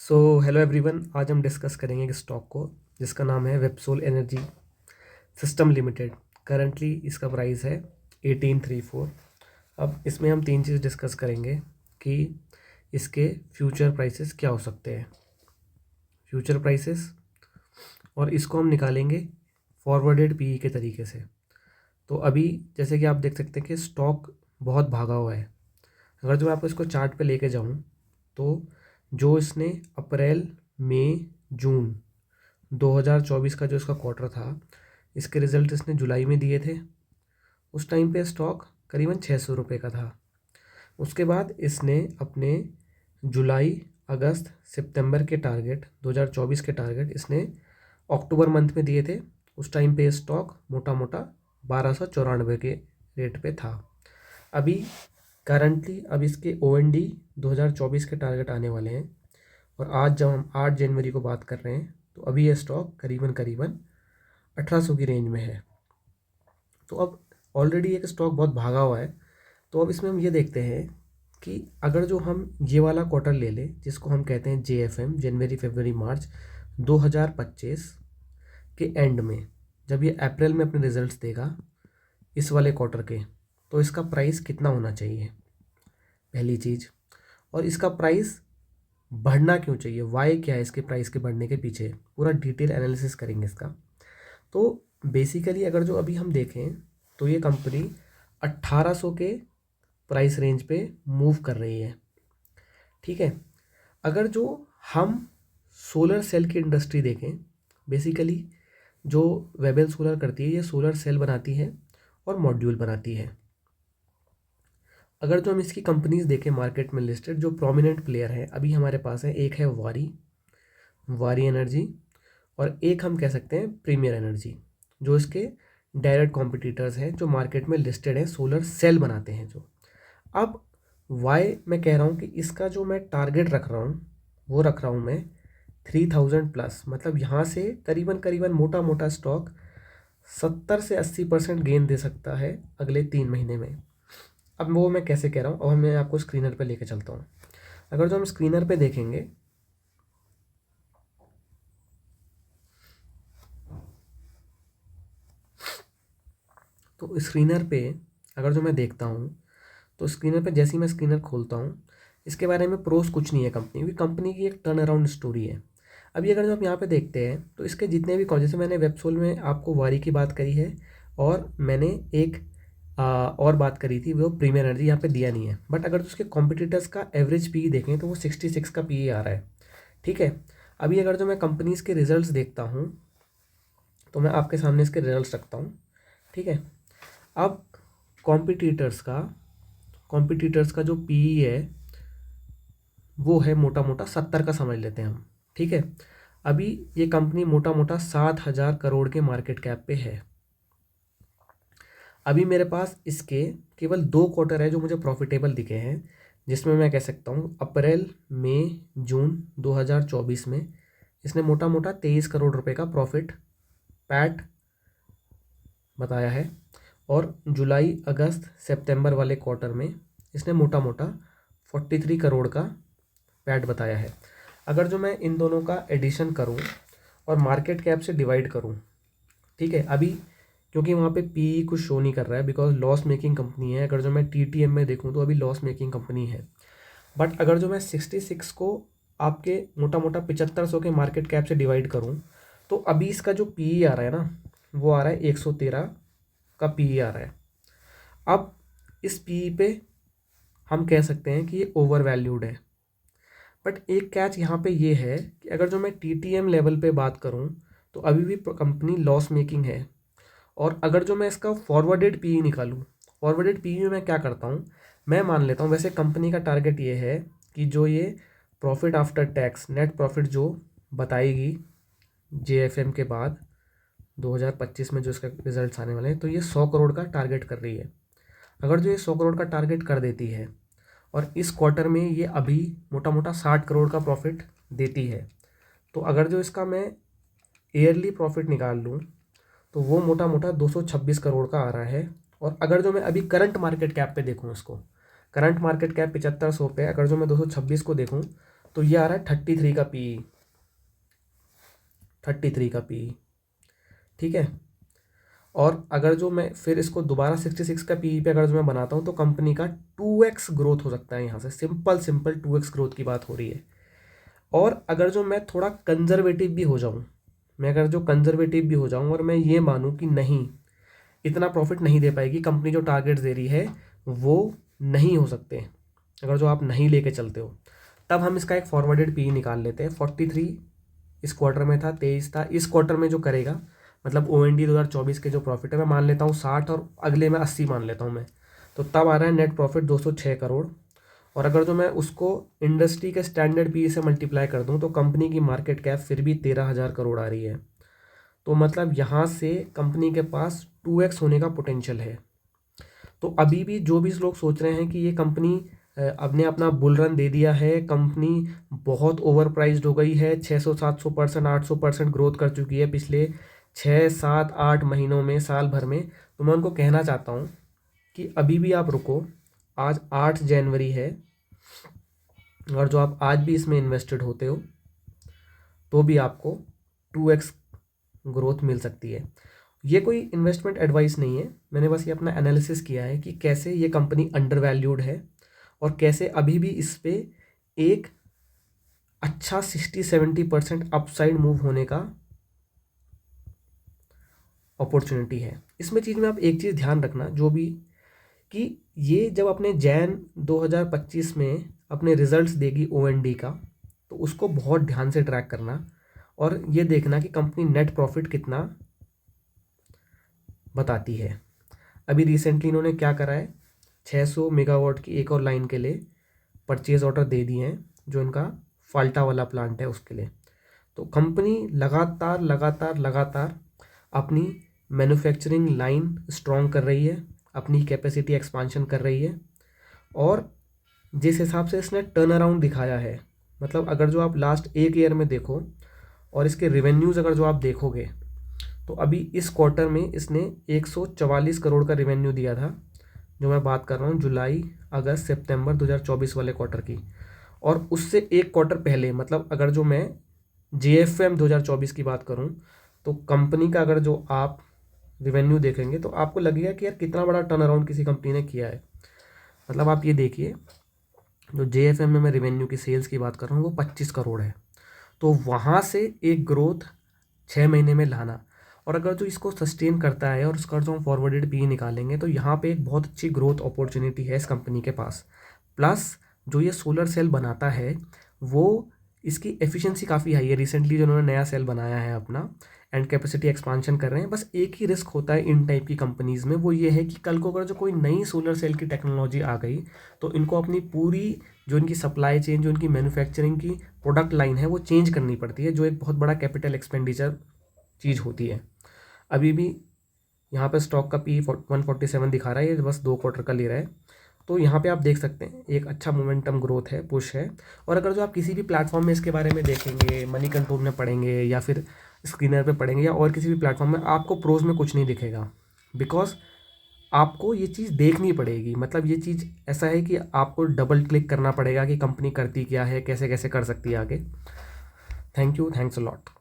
So hello everyone, आज हम discuss करेंगे एक स्टॉक को जिसका नाम है Websol energy system limited. Currently इसका प्राइस है 1834। अब इसमें हम तीन चीज़ डिस्कस करेंगे कि इसके फ्यूचर प्राइसेस क्या हो सकते हैं, फ्यूचर प्राइसेस, और इसको हम निकालेंगे फॉरवर्डेड पीई के तरीके से। तो अभी जैसे कि आप देख सकते हैं कि स्टॉक बहुत भागा हुआ है। अगर जो मैं आपको इसको चार्ट पे लेके जाऊं तो जो इसने अप्रैल मई जून 2024 का जो इसका क्वार्टर था, इसके रिज़ल्ट इसने जुलाई में दिए थे। उस टाइम पे स्टॉक करीबन 600 रुपये का था। उसके बाद इसने अपने जुलाई, अगस्त, सितंबर के टारगेट 2024 के टारगेट इसने अक्टूबर मंथ में दिए थे। उस टाइम पे स्टॉक मोटा मोटा 1294 के रेट पे था। अभी करंटली अब इसके OND 2024 के टारगेट आने वाले हैं, और आज जब हम 8 जनवरी को बात कर रहे हैं तो अभी ये स्टॉक करीबन 1800 की रेंज में है। तो अब ऑलरेडी एक स्टॉक बहुत भागा हुआ है। तो अब इसमें हम ये देखते हैं कि अगर जो हम ये वाला क्वार्टर ले लें जिसको हम कहते हैं JFM, जनवरी फरवरी मार्च 2025 के एंड में, जब ये अप्रैल में अपने रिजल्ट्स देगा इस वाले क्वार्टर के, तो इसका प्राइस कितना होना चाहिए, पहली चीज़। और इसका प्राइस बढ़ना क्यों चाहिए, वाई क्या है इसके प्राइस के बढ़ने के पीछे, पूरा डिटेल एनालिसिस करेंगे इसका। तो बेसिकली अगर जो अभी हम देखें तो ये कंपनी 1800 के प्राइस रेंज पे मूव कर रही है, ठीक है। अगर जो हम सोलर सेल की इंडस्ट्री देखें, बेसिकली जो वेबल सोलर करती है, ये सोलर सेल बनाती है और मॉड्यूल बनाती है। अगर जो हम इसकी कंपनीज देखें मार्केट में लिस्टेड, जो प्रोमिनेंट प्लेयर है अभी हमारे पास है, एक है वारी एनर्जी, और एक हम कह सकते हैं प्रीमियर एनर्जी, जो इसके डायरेक्ट कॉम्पिटिटर्स हैं जो मार्केट में लिस्टेड हैं, सोलर सेल बनाते हैं जो। अब वाई मैं कह रहा हूँ कि इसका जो मैं टारगेट रख रहा हूँ वो रख रहा हूँ मैं 3000 प्लस, मतलब यहाँ से करीबन करीबन मोटा मोटा स्टॉक 70 से 80% गेन दे सकता है अगले 3 महीने में। अब वो मैं कैसे कह रहा हूँ, अब मैं आपको स्क्रीनर पे लेके चलता हूँ। अगर जो हम स्क्रीनर पे देखेंगे तो स्क्रीनर पे अगर जो मैं देखता हूँ तो स्क्रीनर पे जैसे ही मैं स्क्रीनर खोलता हूँ, इसके बारे में प्रोस कुछ नहीं है कंपनी की एक टर्न अराउंड स्टोरी है। अभी अगर जो आप यहाँ पे देखते हैं तो इसके जितने भी जैसे मैंने वेबसोल में आपको वारी की बात करी है, और मैंने एक और बात करी थी वो प्रीमियर एनर्जी, यहाँ पे दिया नहीं है। बट अगर उसके कॉम्पिटिटर्स का एवरेज पी देखें तो वो 66 का पी आ रहा है, ठीक है। अभी अगर जो मैं कंपनीज़ के रिजल्ट्स देखता हूँ तो मैं आपके सामने इसके रिजल्ट्स रखता हूँ, ठीक है। अब कॉम्पिटिटर्स का जो पी है वो है मोटा मोटा 70 का समझ लेते हैं हम, ठीक है। अभी ये कंपनी मोटा मोटा 7000 करोड़ के मार्केट कैप पे है। अभी मेरे पास इसके केवल 2 क्वार्टर है जो मुझे प्रॉफिटेबल दिखे हैं, जिसमें मैं कह सकता हूँ अप्रैल मई जून 2024 में इसने मोटा मोटा 23 करोड़ रुपए का प्रॉफिट पैट बताया है, और जुलाई अगस्त सितंबर वाले क्वार्टर में इसने मोटा मोटा 43 करोड़ का पैट बताया है। अगर जो मैं इन दोनों का एडिशन करूं और मार्केट कैप से डिवाइड करूं, ठीक है, अभी क्योंकि वहाँ पे पी कुछ शो नहीं कर रहा है बिकॉज लॉस मेकिंग कंपनी है। अगर जो मैं TTM में देखूँ तो अभी लॉस मेकिंग कंपनी है। बट अगर जो मैं 66 को आपके मोटा मोटा 7500 के मार्केट कैप से डिवाइड करूँ तो अभी इसका जो पी आ रहा है ना, वो आ रहा है 113 का पी आ रहा है। अब इस पी पे हम कह सकते हैं कि ये ओवर वैल्यूड है। बट एक कैच यहाँ पे ये है कि अगर जो मैं TTM लेवल पे बात करूँ तो अभी भी कंपनी लॉस मेकिंग है। और अगर जो मैं इसका फॉरवर्डेड पी निकालूँ, फॉरवर्डेड पी में मैं क्या करता हूँ, मैं मान लेता हूँ वैसे कंपनी का टारगेट ये है कि जो ये profit after tax net profit जो बताएगी JFM के बाद 2025 में जो इसका रिजल्ट्स आने वाले हैं, तो ये 100 करोड़ का टारगेट कर रही है। अगर जो ये 100 करोड़ का टारगेट कर देती है और इस क्वार्टर में ये अभी मोटा मोटा 60 करोड़ का प्रॉफिट देती है, तो अगर जो इसका मैं ईयरली प्रॉफिट निकाल लूँ तो वो मोटा मोटा 226 करोड़ का आ रहा है। और अगर जो मैं अभी करंट मार्केट कैप पे देखूँ इसको, करंट मार्केट कैप 7500 पे, अगर जो मैं 226 को देखूँ तो ये आ रहा है 33 का पी, 33 का पी, ठीक है। और अगर जो मैं फिर इसको दोबारा 66 का पी पे अगर जो मैं बनाता हूँ तो कंपनी का 2x ग्रोथ हो सकता है। यहाँ से सिंपल 2x ग्रोथ की बात हो रही है। और अगर जो मैं थोड़ा कंजर्वेटिव भी हो जाऊँ, मैं अगर जो कंजर्वेटिव भी हो जाऊँ और मैं ये मानूँ कि नहीं, इतना प्रॉफिट नहीं दे पाएगी कंपनी, जो टारगेट्स दे रही है वो नहीं हो सकते, अगर जो आप नहीं लेके चलते हो, तब हम इसका एक फॉरवर्डेड पी निकाल लेते हैं। 43 इस क्वार्टर में था, 23 था। इस क्वार्टर में जो करेगा, मतलब OND 2024 के जो प्रॉफिट है मैं मान लेता हूँ 60 और अगले में 80 मान लेता हूँ मैं, तो तब आ रहा है नेट प्रॉफिट 206 करोड़। और अगर जो मैं उसको इंडस्ट्री के स्टैंडर्ड पी से मल्टीप्लाई कर दूँ तो कंपनी की मार्केट कैप फिर भी 13,000 करोड़ आ रही है। तो मतलब यहाँ से कंपनी के पास 2x होने का पोटेंशियल है। तो अभी भी जो भी लोग सोच रहे हैं कि ये कंपनी अपने अपना बुल रन दे दिया है, कंपनी बहुत ओवर प्राइज्ड हो गई है, 600-700%, 800% ग्रोथ कर चुकी है पिछले 6-7-8 महीनों में, साल भर में, तो मैं उनको कहना चाहता हूँ कि अभी भी आप रुको। आज 8 जनवरी है, और जो आप आज भी इसमें इन्वेस्टेड होते हो तो भी आपको 2x ग्रोथ मिल सकती है। ये कोई इन्वेस्टमेंट एडवाइस नहीं है, मैंने बस ये अपना एनालिसिस किया है कि कैसे ये कंपनी अंडर वैल्यूड है और कैसे अभी भी इस पे एक अच्छा 60-70% अपसाइड मूव होने का अपॉर्चुनिटी है। इसमें चीज़ में आप एक चीज़ ध्यान रखना, जो भी, कि ये जब अपने जैन 2025 में अपने रिजल्ट्स देगी OND का, तो उसको बहुत ध्यान से ट्रैक करना और ये देखना कि कंपनी नेट प्रॉफिट कितना बताती है। अभी रिसेंटली इन्होंने क्या करा है, 600 मेगावाट की एक और लाइन के लिए परचेज ऑर्डर दे दिए हैं, जो इनका फाल्टा वाला प्लांट है उसके लिए। तो कंपनी लगातार लगातार लगातार अपनी मैन्युफैक्चरिंग लाइन स्ट्रॉन्ग कर रही है, अपनी कैपेसिटी एक्सपांशन कर रही है। और जिस हिसाब से इसने टर्न अराउंड दिखाया है, मतलब अगर जो आप लास्ट एक ईयर में देखो और इसके रेवेन्यूज़ अगर जो आप देखोगे, तो अभी इस क्वार्टर में इसने 144 करोड़ का रेवेन्यू दिया था, जो मैं बात कर रहा हूँ जुलाई अगस्त सितंबर 2024 वाले क्वार्टर की। और उससे एक क्वार्टर पहले, मतलब अगर जो मैं JFM 2024 की बात करूँ, तो कंपनी का अगर जो आप रेवेन्यू देखेंगे तो आपको लगेगा कि यार कितना बड़ा टर्न अराउंड किसी कंपनी ने किया है। मतलब आप ये देखिए, जो JFM में मैं रेवेन्यू की सेल्स की बात कर रहा हूँ वो 25 करोड़ है। तो वहाँ से एक ग्रोथ 6 महीने में लाना, और अगर जो इसको सस्टेन करता है और उसका जो हम फॉरवर्डेड पी निकालेंगे तो यहाँ पे एक बहुत अच्छी ग्रोथ अपॉर्चुनिटी है इस कंपनी के पास। प्लस जो ये सोलर सेल बनाता है वो, इसकी एफिशिएंसी काफ़ी हाई है। रिसेंटली जो उन्होंने नया सेल बनाया है अपना, एंड कैपेसिटी एक्सपांशन कर रहे हैं। बस एक ही रिस्क होता है इन टाइप की कंपनीज़ में, वो ये है कि कल को अगर जो कोई नई सोलर सेल की टेक्नोलॉजी आ गई तो इनको अपनी पूरी जो इनकी सप्लाई चेन, जो इनकी मैन्युफैक्चरिंग की प्रोडक्ट लाइन है, वो चेंज करनी पड़ती है, जो एक बहुत बड़ा कैपिटल एक्सपेंडिचर चीज़ होती है। अभी भी यहाँ पे स्टॉक का पी 147 दिखा रहा है, ये बस 2 क्वार्टर का ले रहा है। तो यहाँ पे आप देख सकते हैं एक अच्छा मोमेंटम ग्रोथ है, पुश है। और अगर जो आप किसी भी प्लेटफॉर्म में इसके बारे में देखेंगे, मनी कंट्रोल में पढ़ेंगे या फिर स्क्रीनर पे पढ़ेंगे या और किसी भी प्लेटफॉर्म में, आपको प्रोज में कुछ नहीं दिखेगा, बिकॉज आपको ये चीज़ देखनी पड़ेगी। मतलब ये चीज़ ऐसा है कि आपको डबल क्लिक करना पड़ेगा कि कंपनी करती क्या है, कैसे कैसे कर सकती है आगे। Thank you, thanks a lot.